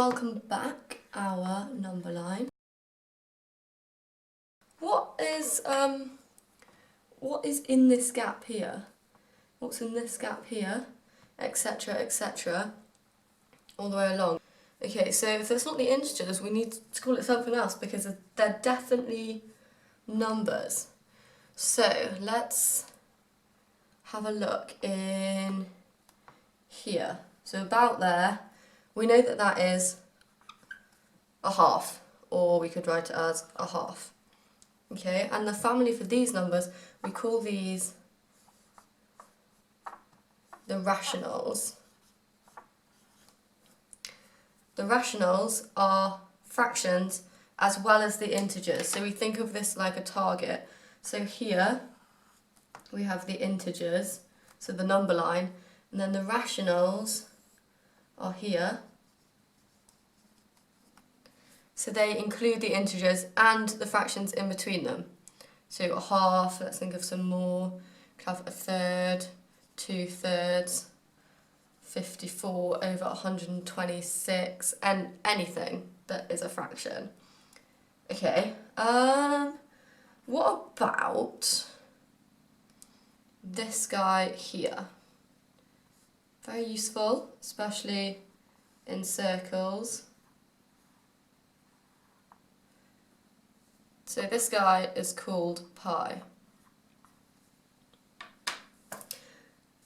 welcome back our number line. What is in this gap here? What's in this gap here? Etc, etc, all the way along. Okay, so if it's not the integers, we need to call it something else because they're definitely numbers. So let's have a look in here. So about there, we know that that is a half, or we could write it as a half. Okay, and the family for these numbers, we call these the rationals. The rationals are fractions as well as the integers. So we think of this like a target. So here we have the integers, so the number line, and then the rationals are here. So they include the integers and the fractions in between them. So a half, let's think of some more. We could have a third, 2/3, 54 over 126, and anything that is a fraction. Okay, what about this guy here? Very useful, especially in circles. So this guy is called pi.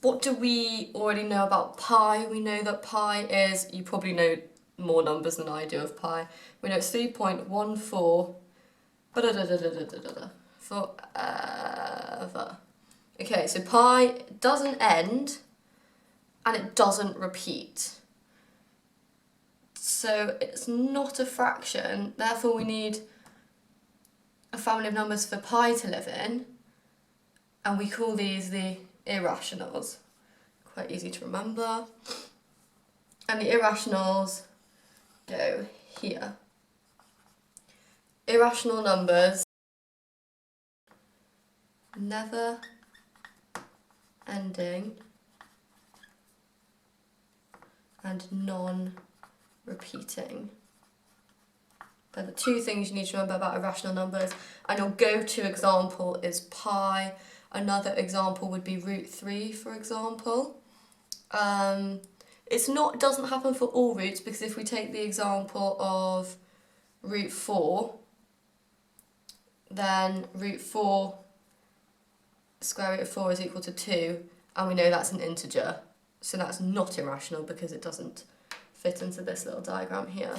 What do we already know about pi? We know that pi is, you probably know more numbers than I do of pi. We know it's 3.14 forever. Okay, so pi doesn't end and it doesn't repeat. So it's not a fraction, therefore we need a family of numbers for pi to live in, and we call these the irrationals. Quite easy to remember. And the irrationals go here. Irrational numbers, never ending and non-repeating. They're the two things you need to remember about irrational numbers. And your go-to example is pi. Another example would be √3, for example. It doesn't happen for all roots, because if we take the example of √4, then √4, square root of 4 is equal to 2, and we know that's an integer. So that's not irrational because it doesn't fit into this little diagram here.